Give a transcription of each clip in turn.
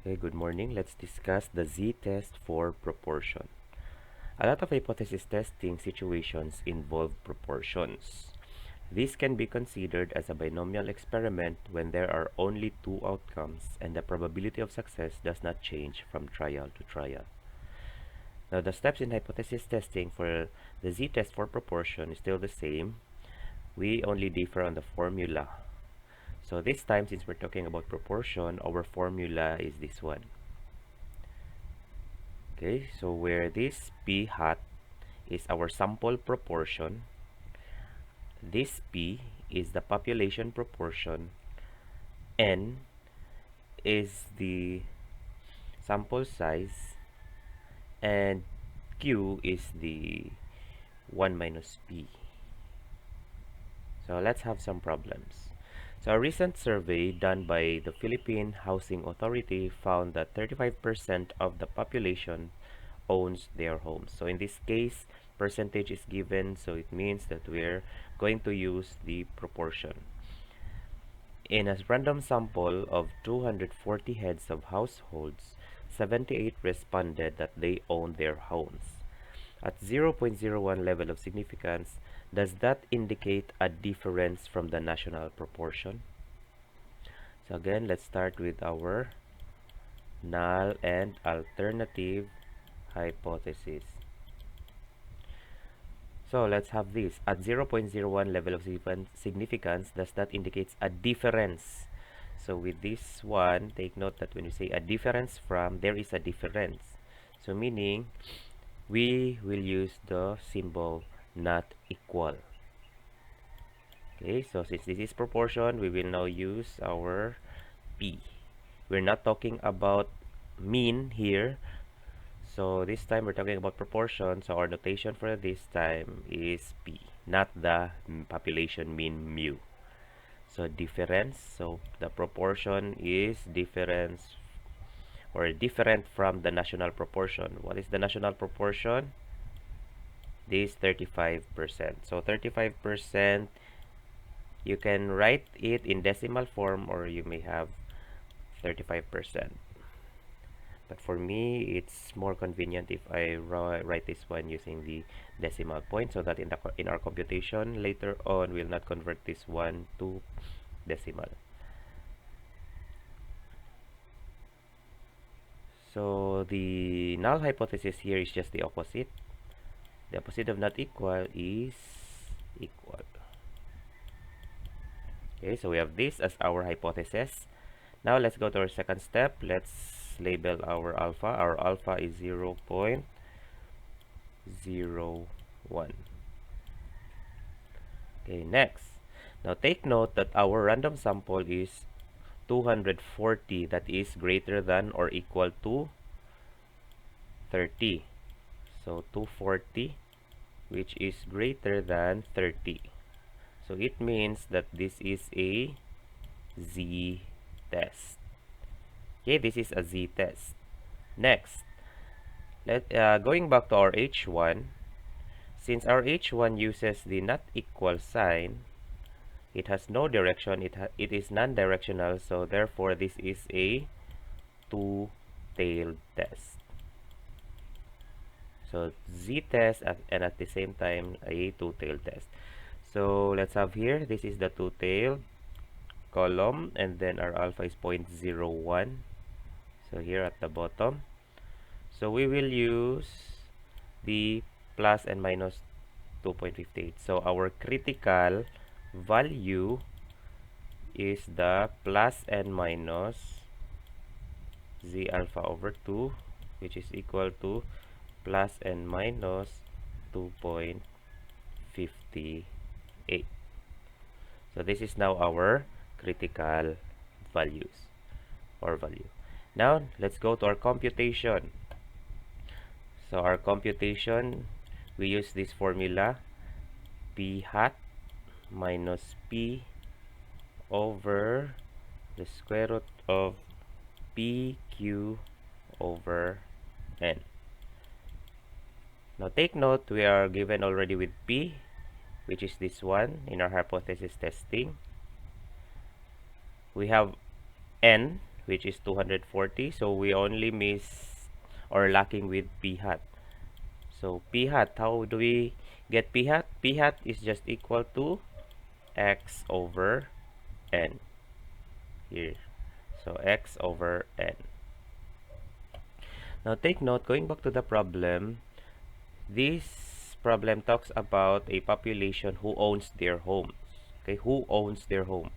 Okay, good morning. Let's discuss the z-test for proportion. A lot of hypothesis testing situations involve proportions. This can be considered as a binomial experiment when there are only two outcomes and the probability of success does not change from trial to trial. Now, the steps in hypothesis testing for the z-test for proportion is still the same. We only differ on the formula. So this time, since we're talking about proportion, our formula is this one. Okay, so where this P hat is our sample proportion, this P is the population proportion, N is the sample size, and Q is the 1 minus P. So let's have some problems. So a recent survey done by the Philippine Housing Authority found that 35% of the population owns their homes. So in this case, percentage is given, so it means that we're going to use the proportion. In a random sample of 240 heads of households, 78 responded that they own their homes. At 0.01 level of significance, does that indicate a difference from the national proportion? So again, let's start with our null and alternative hypothesis. So let's have this. At 0.01 level of significance, does that indicate a difference? So with this one, take note that when you say a difference from, there is a difference. So meaning, we will use the symbol not equal. Okay, so since this is proportion, we will now use our P. We're not talking about mean here. So this time we're talking about proportion. So our notation for this time is P, not the population mean mu. So difference. So the proportion is difference or different from the national proportion. What is the national proportion? This 35%. So 35%, you can write it in decimal form or you may have 35%. But for me, it's more convenient if I write this one using the decimal point so that in our computation later on, we'll not convert this one to decimal. So the null hypothesis here is just the opposite. The opposite of not equal is equal. Okay, so we have this as our hypothesis. Now let's go to our second step. Let's label our alpha. Our alpha is 0.01. Okay, next. Now take note that our random sample is 240, that is greater than or equal to 30. So 240, which is greater than 30. So it means that this is a z-test. Okay, this is a z-test. Next, going back to our h1, since our h1 uses the not equal sign, it has no direction, it is non-directional, so therefore this is a two-tailed test. So z-test and at the same time a two-tailed test. So let's have here, this is the two-tailed column, and then our alpha is 0.01. So here at the bottom, so we will use the plus and minus 2.58. So our critical value is the plus and minus z alpha over 2, which is equal to plus and minus 2.58. So this is now our critical values or value. Now let's go to our computation. So our computation, we use this formula, p hat minus p over the square root of pq over n. Now take note, we are given already with p, which is this one in our hypothesis testing. We have n, which is 240. So we only miss or lacking with p hat. So p hat, how do we get p hat? P hat is just equal to x over n here. So x over n. Now take note, going back to the problem, this problem talks about a population who owns their homes. Okay, who owns their home.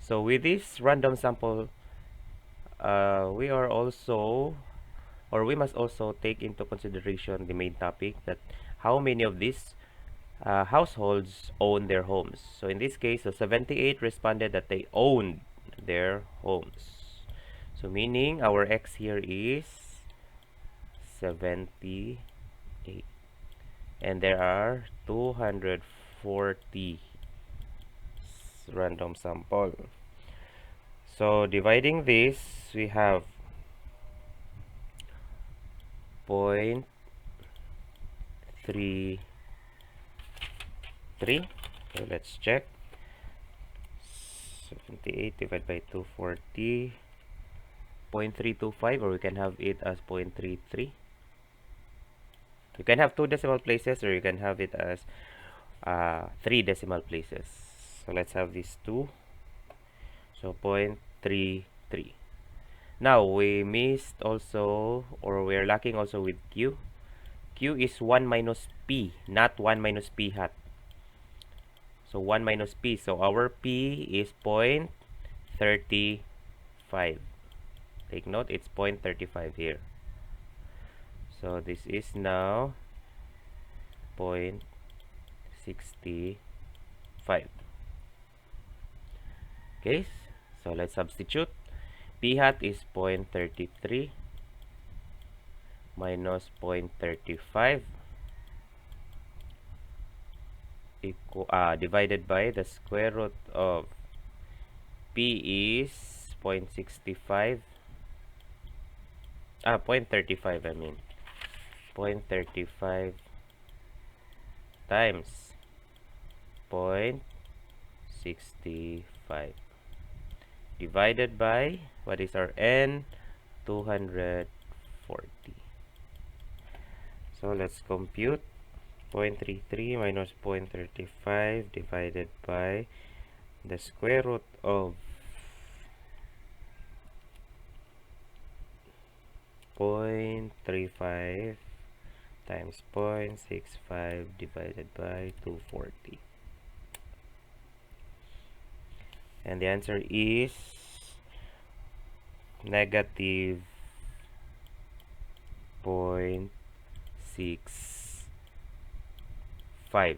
So with this random sample, we are also, or we must also take into consideration the main topic, that how many of these households own their homes. So in this case, so 78 responded that they owned their homes. So meaning our x here is 78. And there are 240 random sample. So dividing this, we have 0.33. So let's check. 78 divided by 240, 0.325, or we can have it as 0.33. You can have 2 decimal places, or you can have it as 3 decimal places. So let's have these 2. So 0.33. Now we missed also, or we're lacking also with Q. Q is 1 minus P, not 1 minus P hat. So 1 minus P. So our P is 0.35. Take note, it's 0.35 here. So this is now 0.65. Okay, so let's substitute. P hat is 0.33 minus 0.35 divided by the square root of P is 0.65, 0.35 I mean, 0.35 times 0.65 divided by, what is our n? 240. So let's compute. 0.33 minus 0.35 divided by the square root of 0.35 times 0.65 divided by 240. And the answer is negative 0.65.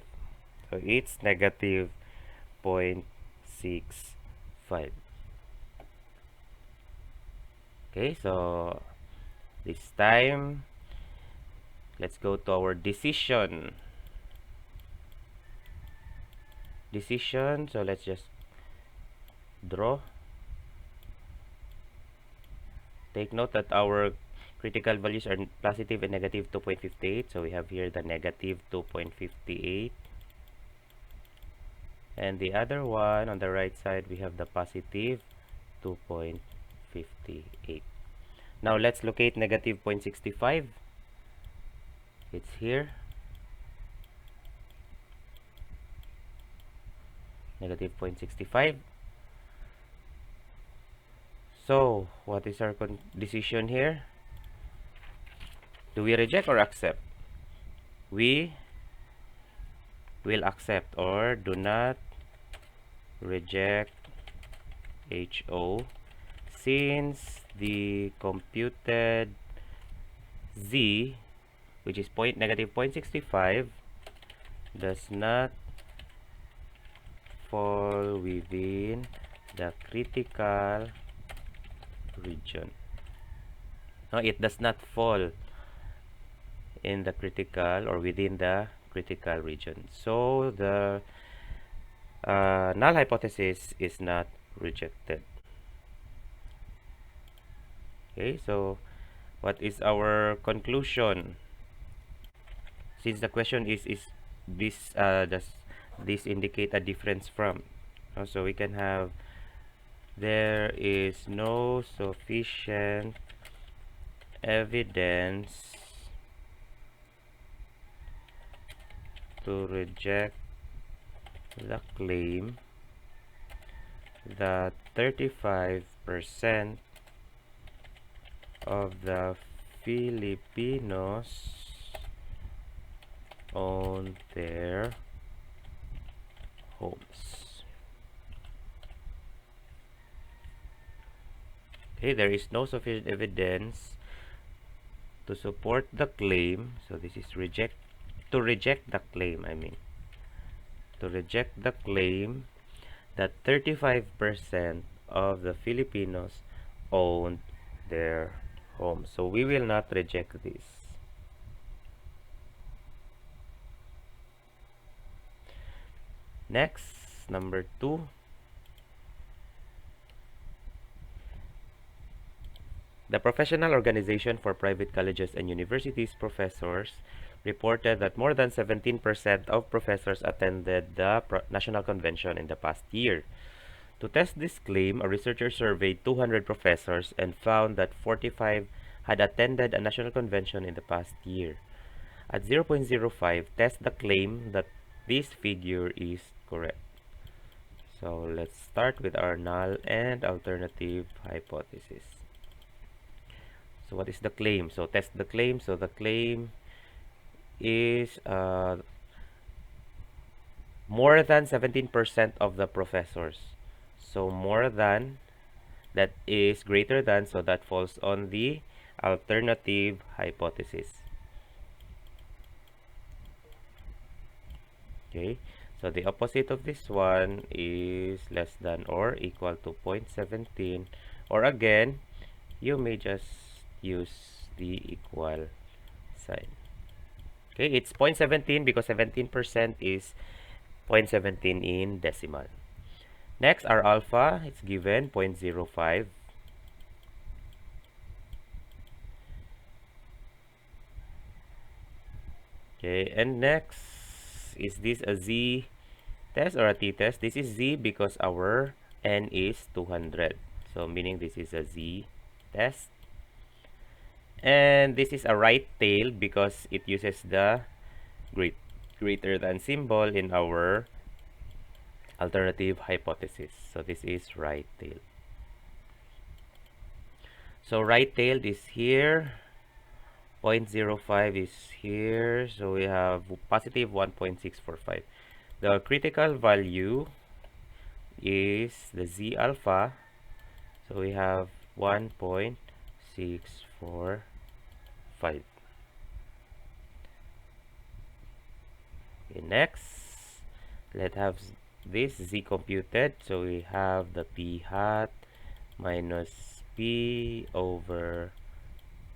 So it's negative 0.65. Okay, so this time let's go to our decision. So let's just draw. Take note that our critical values are positive and negative 2.58. So we have here the negative 2.58. And the other one on the right side, we have the positive 2.58. Now let's locate negative 0.65. It's here. Negative 0.65. So what is our decision here? Do we reject or accept? We will accept, or do not reject HO, since the computed Z, which is negative 0.65, does not fall within the critical region. No, it does not fall in the critical or within the critical region. So the null hypothesis is not rejected. Okay, so what is our conclusion? Since the question is this does this indicate a difference from? So we can have there is no sufficient evidence to reject the claim that 35% of the Filipinos own their homes. Okay, there is no sufficient evidence to support the claim. So this is to reject the claim, to reject the claim that 35% of the Filipinos owned their homes. So we will not reject this. Next, number 2. The Professional Organization for Private Colleges and Universities professors reported that more than 17% of professors attended the National Convention in the past year. To test this claim, a researcher surveyed 200 professors and found that 45 had attended a national convention in the past year. At 0.05, test the claim that this figure is correct. So let's start with our null and alternative hypothesis. So what is the claim? So test the claim. So the claim is more than 17% of the professors. So more than, that is greater than, so that falls on the alternative hypothesis. Okay, so the opposite of this one is less than or equal to 0.17, or again, you may just use the equal sign. Okay, it's 0.17 because 17% is 0.17 in decimal. Next, our alpha, it's given 0.05. Okay, and next, is this a z test or a t-test? This is z because our n is 200. So meaning this is a z test. And this is a right tail because it uses the greater than symbol in our alternative hypothesis. So this is right tail. So right tailed is here. 0.05 is here. So we have positive 1.645. The critical value is the z alpha. So we have 1.645. Okay, next, let's have this z computed. So we have the p hat minus p over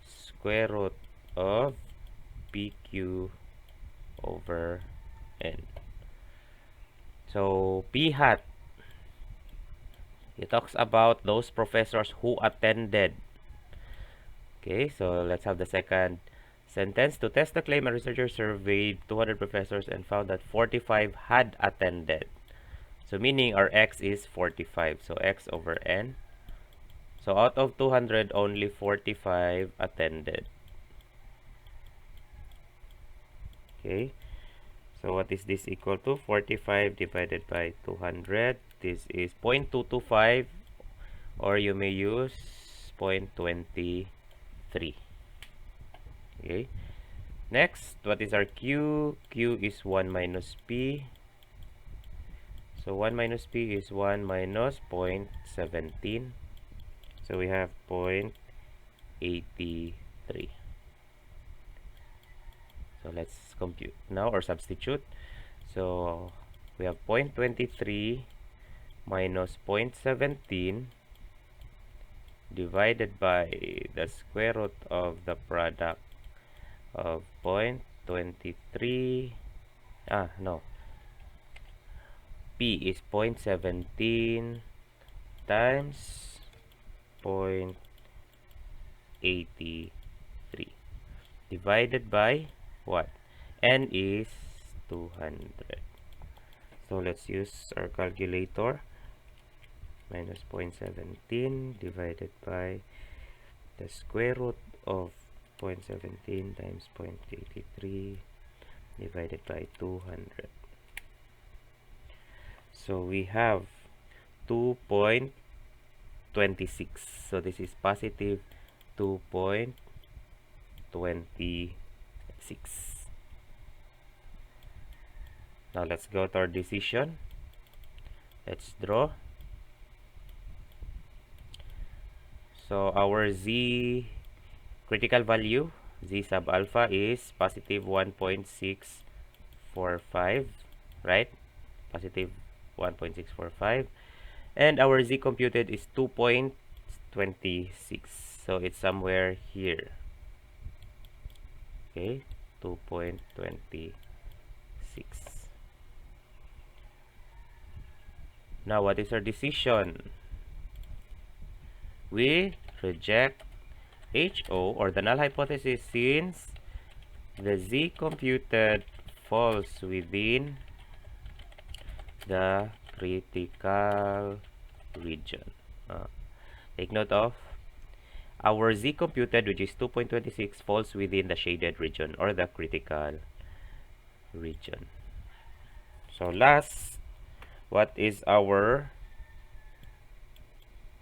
square root of pq over n. So p hat, it talks about those professors who attended. Okay, so let's have the second sentence. To test the claim, a researcher surveyed 200 professors and found that 45 had attended. So meaning our x is 45. So x over n. So out of 200, only 45 attended. Okay. So what is this equal to? 45 divided by 200. This is 0.225, or you may use 0.23. Okay. Next, what is our q? Q is 1 minus p. So 1 minus p is 1 minus 0.17. So we have 0.83. So let's compute now or substitute. So we have 0.23 minus 0.17 divided by the square root of the product of 0.23. P is 0.17 times 0.83 divided by what? N is 200. So let's use our calculator. minus 0.17 divided by the square root of 0.17 times 0.83 divided by 200. So we have 2.26. So this is positive 2.26. Now let's go to our decision. Let's draw. So our z critical value, z sub alpha, is positive 1.645, right? Positive 1.645. And our z computed is 2.26. So it's somewhere here. Okay, 2.26. Now, what is our decision? We reject HO, or the null hypothesis, since the z computed falls within the critical region. Take note of our z computed, which is 2.26, falls within the shaded region or the critical region. So last, what is our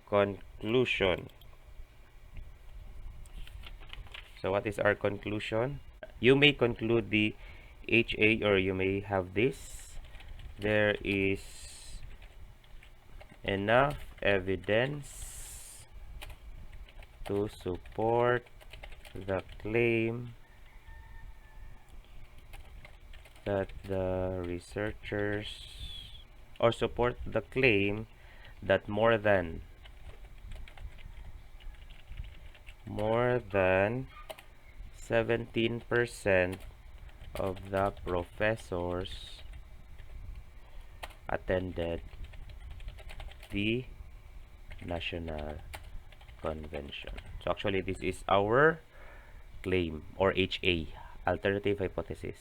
conclusion? So what is our conclusion? You may conclude the HA, or you may have this. There is enough evidence to support the claim that the researchers, or support the claim that more than 17% of the professors attended the National Convention. So actually, this is our claim, or HA, alternative hypothesis.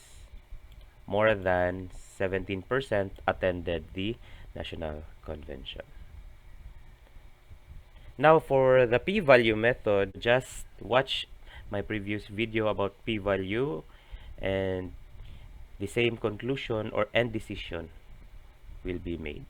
More than 17% attended the National Convention. Now, for the p-value method, just watch my previous video about p-value, and the same conclusion or end decision will be made.